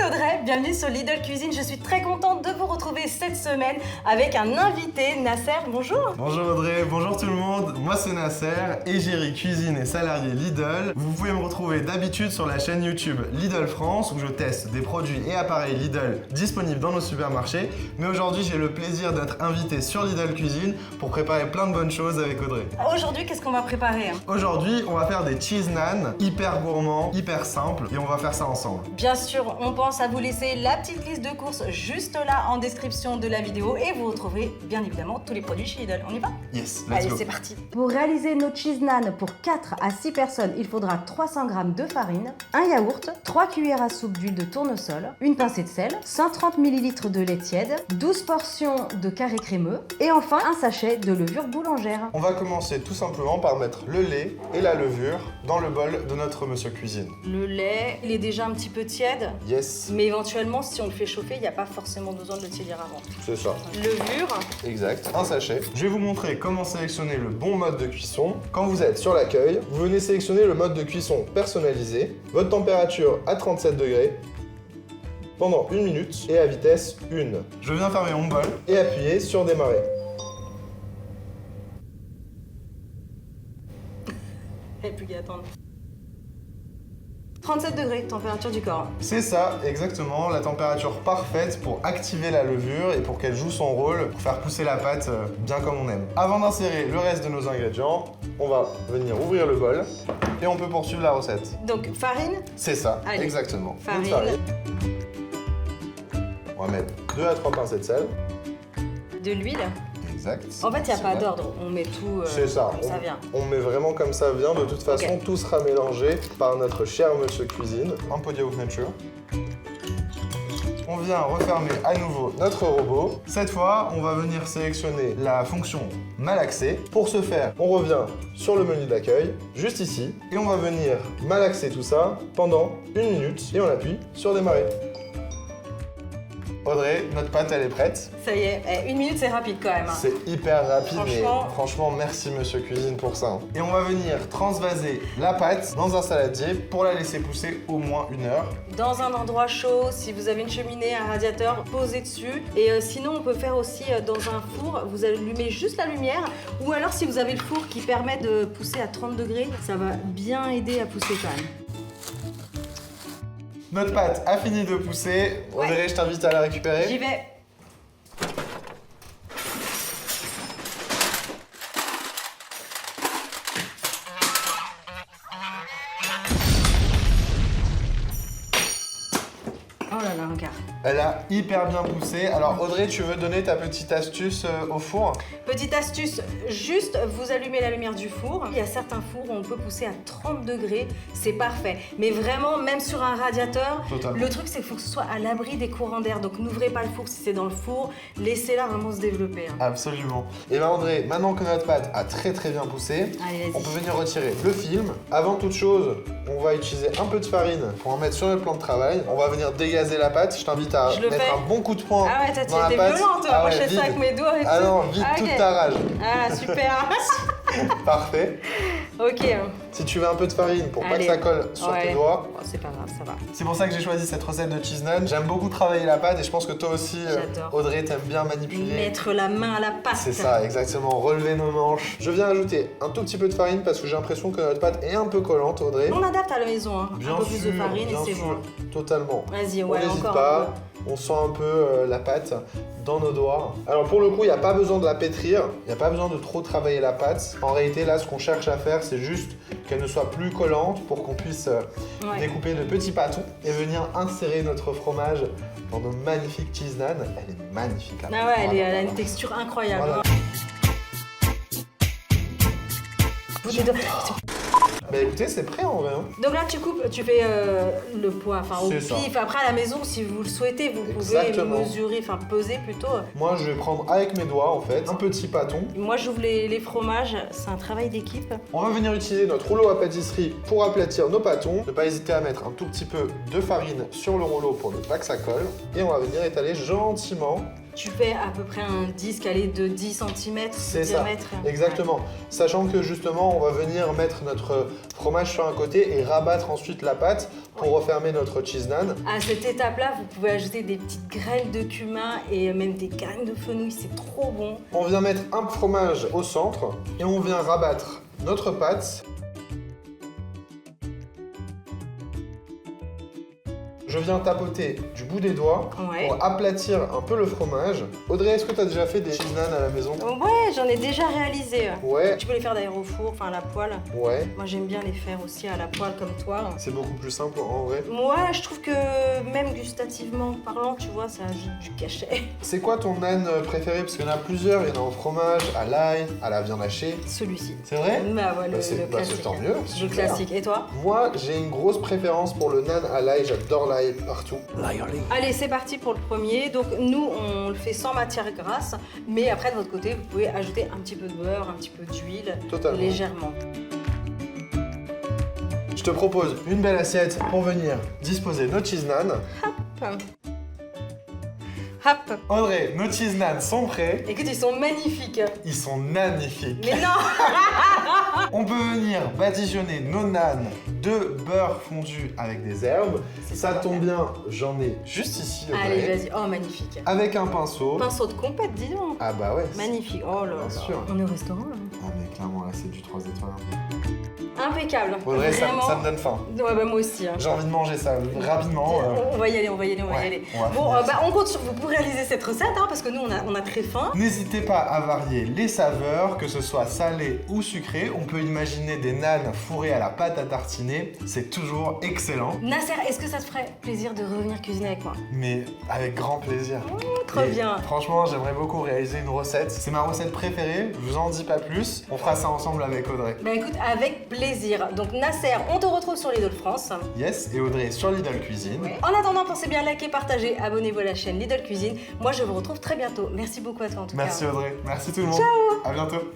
c'est Audrey, bienvenue sur Lidl Cuisine. Je suis très contente de vous retrouver cette semaine avec un invité, Nasser, bonjour. Bonjour Audrey, bonjour tout le monde, moi c'est Nasser, égérie cuisine et salarié Lidl. Vous pouvez me retrouver d'habitude sur la chaîne YouTube Lidl France où je teste des produits et appareils Lidl disponibles dans nos supermarchés. Mais aujourd'hui j'ai le plaisir d'être invité sur Lidl Cuisine pour préparer plein de bonnes choses avec Audrey. Aujourd'hui, qu'est-ce qu'on va préparer? Aujourd'hui on va faire des cheese naan, hyper gourmands, hyper simples et on va faire ça ensemble. Bien sûr, on pense à vous laisser la petite liste de courses juste là en description de la vidéo et vous retrouverez bien évidemment tous les produits chez Lidl. On y va? Yes, let's Allez, go. c'est parti. Pour réaliser nos cheese naan pour 4 à 6 personnes, il faudra 300 g de farine, un yaourt, 3 cuillères à soupe d'huile de tournesol, une pincée de sel, 130 ml de lait tiède, 12 portions de carré crémeux et enfin un sachet de levure boulangère. On va commencer tout simplement par mettre le lait et la levure dans le bol de notre monsieur cuisine. Le lait, il est déjà un petit peu tiède, Yes, mais éventuellement, si on le fait chauffer, il n'y a pas forcément besoin de le tiédir avant. c'est ça. Levure, Exact, un sachet. Je vais vous montrer comment sélectionner le bon mode de cuisson. Quand vous êtes sur l'accueil, vous venez sélectionner le mode de cuisson personnalisé, votre température à 37 degrés, pendant 1 minute et à vitesse 1. Je viens fermer mon bol et appuyer sur démarrer. il n'y a plus qu'à attendre. 37 degrés, température du corps. C'est ça, exactement, la température parfaite pour activer la levure et pour qu'elle joue son rôle, pour faire pousser la pâte bien comme on aime. Avant d'insérer le reste de nos ingrédients, on va venir ouvrir le bol et on peut poursuivre la recette. Donc, farine, C'est ça, Allez. exactement. Farine. Une farine. On va mettre 2 à 3 pincées de sel. de l'huile. Exact. En fait, il n'y a C'est pas vrai. d'ordre, on met tout C'est ça, comme ça vient. on met vraiment comme ça vient. De toute façon, Ok. tout sera mélangé par notre cher monsieur cuisine. Un pot de yaourt nature. On vient refermer à nouveau notre robot. Cette fois, on va venir sélectionner la fonction malaxer. Pour ce faire, on revient sur le menu d'accueil, juste ici, et on va venir malaxer tout ça pendant 1 minute et on appuie sur démarrer. Audrey, notre pâte elle est prête. Ça y est, 1 minute c'est rapide quand même. C'est hyper rapide, mais Franchement- franchement, merci Monsieur Cuisine pour ça. Et on va venir transvaser la pâte dans un saladier pour la laisser pousser au moins 1 heure. Dans un endroit chaud, si vous avez une cheminée, un radiateur, posez dessus. Et sinon, on peut faire aussi dans un four, vous allumez juste la lumière. Ou alors, si vous avez le four qui permet de pousser à 30 degrés, ça va bien aider à pousser quand même. Notre pâte a fini de pousser. Ouais. Audrey, je t'invite à la récupérer. J'y vais. Oh là là, regarde. Elle a hyper bien poussé. Alors Audrey, tu veux donner ta petite astuce au four? Petite astuce, juste vous allumez la lumière du four. Il y a certains fours où on peut pousser à 30 degrés, c'est parfait. Mais vraiment, même sur un radiateur, Totalement. le truc c'est qu'il faut que ce soit à l'abri des courants d'air. Donc n'ouvrez pas le four si c'est dans le four, laissez-la vraiment se développer. hein. Absolument. Et bien Audrey, maintenant que notre pâte a très bien poussé, Allez, vas-y. on peut venir retirer le film. Avant toute chose, on va utiliser un peu de farine pour en mettre sur notre plan de travail. On va venir dégazer la pâte. Je t'invite à Je le mettre fais. un bon coup de poing Ah ouais, toi dans la t'es pâte. violente, Ah moi ouais, je fais ça vide. avec mes doigts et Ah tout. non, vide Ah, ok. toute ta rage. Ah super. Parfait. Ok. Si tu veux un peu de farine pour pas Allez. que ça colle sur Ouais. tes doigts. Bon, c'est pas grave, ça va. C'est pour ça que j'ai choisi cette recette de cheese naan. J'aime beaucoup travailler la pâte et je pense que toi aussi, J'adore. Audrey, t'aimes bien manipuler. Mettre la main à la pâte. C'est ça, exactement. Relever nos manches. Je viens ajouter un tout petit peu de farine parce que j'ai l'impression que notre pâte est un peu collante, Audrey. On adapte à la maison, hein. un peu plus de farine et bien c'est sûr, bon. totalement. Vas-y, On ouais, n'hésite encore pas. un peu. On sent un peu la pâte dans nos doigts. Alors pour le coup, il n'y a pas besoin de la pétrir, il n'y a pas besoin de trop travailler la pâte. En réalité, là, ce qu'on cherche à faire, c'est juste qu'elle ne soit plus collante pour qu'on puisse Ouais. découper de petits pâtons et venir insérer notre fromage dans nos magnifiques cheese naan. Elle est magnifique. Là. Ah ouais, elle a Voilà. une texture incroyable. Voilà. Vous deux- Bah écoutez, c'est prêt en vrai. hein. Donc là, tu coupes, tu fais le poids, enfin au C'est ça. pif. Après, à la maison, si vous le souhaitez, vous pouvez Exactement. mesurer, enfin peser plutôt. Moi, je vais prendre avec mes doigts en fait un petit pâton. Moi, j'ouvre les fromages, c'est un travail d'équipe. On va venir utiliser notre rouleau à pâtisserie pour aplatir nos pâtons. Ne pas hésiter à mettre un tout petit peu de farine sur le rouleau pour ne pas que ça colle. Et on va venir étaler gentiment Tu fais à peu près un disque de 10 cm de C'est ça, diamètre. exactement. Sachant que justement, on va venir mettre notre fromage sur un côté et rabattre ensuite la pâte pour refermer notre cheese naan. À cette étape-là, vous pouvez ajouter des petites graines de cumin et même des graines de fenouil, c'est trop bon. On vient mettre un fromage au centre et on vient rabattre notre pâte. Je viens tapoter du bout des doigts pour aplatir un peu le fromage. Audrey, est-ce que tu as déjà fait des cheese naan à la maison? Ouais, j'en ai déjà réalisé. Ouais. Tu peux les faire d'ailleurs au four, enfin à la poêle. Ouais. Moi j'aime bien les faire aussi à la poêle comme toi. C'est beaucoup plus simple en vrai. Moi, je trouve que même gustativement parlant, tu vois, ça ajoute du cachet. C'est quoi ton naan préféré? Parce qu'il y en a plusieurs, il y en a au fromage, à l'ail, à la viande hachée. Celui-ci. C'est vrai? Bah ouais, le c'est classique. tant mieux. Le super. classique. Et toi? Moi, j'ai une grosse préférence pour le naan à l'ail, j'adore l'ail partout. Allez, c'est parti pour le premier. Donc nous, on le fait sans matière grasse, mais après de votre côté, vous pouvez ajouter un petit peu de beurre, un petit peu d'huile, légèrement. Je te propose une belle assiette pour venir disposer nos cheese naan. Hop. Hop. Audrey, nos cheese naan sont prêts. Écoute, ils sont magnifiques. Ils sont magnifiques. Mais non. On peut venir badigeonner nos naan de beurre fondu avec des herbes. Ça tombe bien, j'en ai juste ici. Allez, vas-y. Oh, magnifique. Avec un pinceau. Pinceau de compète, dis donc. Ah bah ouais. Magnifique. Oh là là. Bien sûr. On est au restaurant là. Ah mais clairement là c'est du 3 étoiles. Impeccable. Audrey, ça me donne faim. Ouais, bah moi aussi. Hein. J'ai envie de manger ça rapidement. On va y aller. Bon, on compte sur vous pour réaliser cette recette, hein, parce que nous, on a très faim. N'hésitez pas à varier les saveurs, que ce soit salé ou sucré. On peut imaginer des naans fourrés à la pâte à tartiner. C'est toujours excellent. Nasser, est-ce que ça te ferait plaisir de revenir cuisiner avec moi? Mais avec grand plaisir. Trop bien. Franchement, j'aimerais beaucoup réaliser une recette. C'est ma recette préférée, je vous en dis pas plus. On fera ça ensemble avec Audrey. Bah écoute, avec plaisir. Donc Nasser, on te retrouve sur Lidl France. Yes, et Audrey sur Lidl Cuisine. Ouais. En attendant, pensez bien à liker, partager, abonnez-vous à la chaîne Lidl Cuisine. Moi, je vous retrouve très bientôt. Merci beaucoup à toi en tout cas. Merci Audrey, merci tout le monde. Ciao. À bientôt.